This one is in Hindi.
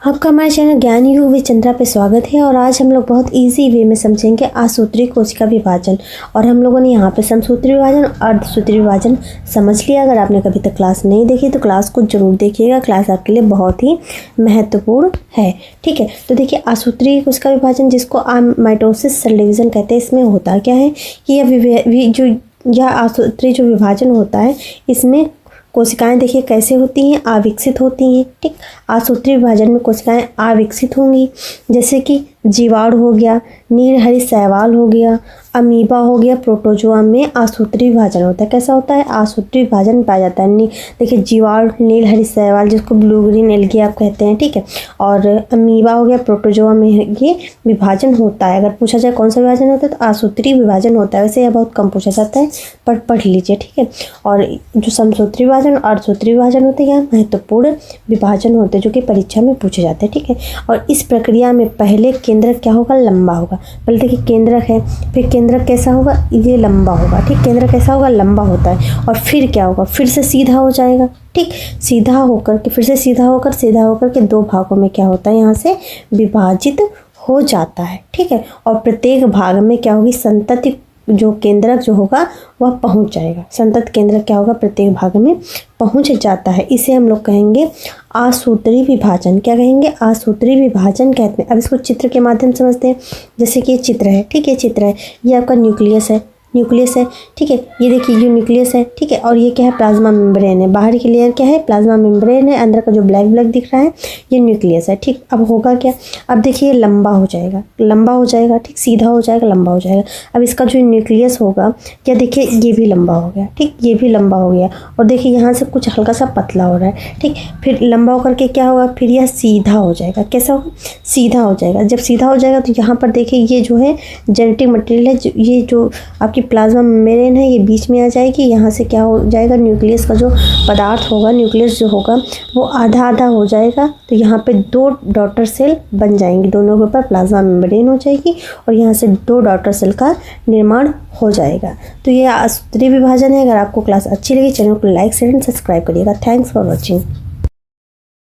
आपका हमारे चैनल ज्ञान युग विद चंद्रा पे स्वागत है। और आज हम लोग बहुत इजी वे में समझेंगे आसूत्री कोशिका विभाजन। और हम लोगों ने यहाँ पे समसूत्री विभाजन और अर्धसूत्री विभाजन समझ लिया। अगर आपने कभी तक क्लास नहीं देखी तो क्लास को जरूर देखिएगा, क्लास आपके लिए बहुत ही महत्वपूर्ण है। ठीक है, तो देखिए आसूत्री कोशिका विभाजन जिसको माइटोसिस सेल डिवीजन कहते हैं, इसमें होता क्या है कि यह आसूत्री जो विभाजन होता है इसमें कोशिकाएं देखिए कैसे होती हैं, अविकसित होती हैं। ठीक, आसूत्री विभाजन में कोशिकाएं अविकसित होंगी, जैसे कि जीवाणु हो गया, नीलहरी शैवाल हो गया, अमीबा हो गया। प्रोटोजोआ में आसूत्री विभाजन होता है। कैसा होता है? आसूत्री विभाजन पाया जाता है। देखिए जीवाणु, नीलहरी शैवाल जिसको ब्लू ग्रीन एल्गी आप कहते हैं, ठीक है, और अमीबा हो गया। प्रोटोजोआ में ये विभाजन होता है। अगर पूछा जाए कौन सा विभाजन होता है तो आसूत्री विभाजन होता है। वैसे यह बहुत कम पूछा जाता है, पर पढ़ लीजिए, ठीक है। और जो समसूत्री विभाजन और अर्धसूत्री विभाजन होते हैं, यह महत्वपूर्ण विभाजन होते हैं जो कि परीक्षा में पूछे जाते हैं, ठीक है। और इस प्रक्रिया में पहले केंद्रक क्या होगा? लंबा होगा। पहले देखिए केंद्रक है, फिर केंद्रक कैसा होगा? ये लंबा होगा। ठीक, केंद्रक कैसा होगा? लंबा होता है। और फिर क्या होगा? फिर से सीधा हो जाएगा। ठीक, सीधा होकर के फिर से सीधा होकर के दो भागों में क्या होता है? यहाँ से विभाजित हो जाता है। ठीक है, और प्रत्येक भाग में क्या होगी? संतति जो केंद्रक जो होगा वह पहुंच जाएगा। संतत केंद्रक क्या होगा? प्रत्येक भाग में पहुंच जाता है। इसे हम लोग कहेंगे आसूत्री विभाजन। क्या कहेंगे? आसूत्री विभाजन कहते हैं। अब इसको चित्र के माध्यम से समझते हैं। जैसे कि ये चित्र है, ठीक है, चित्र है, ये आपका न्यूक्लियस है, ठीक है, ये देखिए ये न्यूक्लियस है, ठीक है, और ये क्या है? प्लाज्मा मेम्ब्रेन है। बाहर की लेयर क्या है? प्लाज्मा मेम्ब्रेन है। अंदर का जो ब्लैक दिख रहा है ये न्यूक्लियस है। ठीक, अब होगा क्या? अब देखिए लंबा हो जाएगा, ठीक, सीधा हो जाएगा, लंबा हो जाएगा। अब इसका जो न्यूक्लियस होगा, क्या देखिए ये भी लंबा हो गया, ठीक, ये भी लंबा हो गया। और देखिए यहाँ से कुछ हल्का सा पतला हो रहा है, ठीक, फिर लंबा होकर के क्या होगा? फिर यह सीधा हो जाएगा। कैसा होगा? सीधा हो जाएगा। जब सीधा हो जाएगा तो यहाँ पर देखिए ये जो है जेनेटिक मटेरियल है, ये जो आपकी प्लाज्मा मेम्ब्रेन है, ये बीच में आ जाएगी। यहाँ से क्या हो जाएगा? न्यूक्लियस का जो पदार्थ होगा, न्यूक्लियस जो होगा वो आधा आधा हो जाएगा। तो यहाँ पे दो डॉटर सेल बन जाएंगी, दोनों के ऊपर प्लाज्मा मेम्ब्रेन हो जाएगी और यहाँ से दो डॉटर सेल का निर्माण हो जाएगा। तो ये आसूत्री विभाजन है। अगर आपको क्लास अच्छी लगी चैनल को लाइक शेयर एंड सब्सक्राइब करिएगा। Thanks for watching.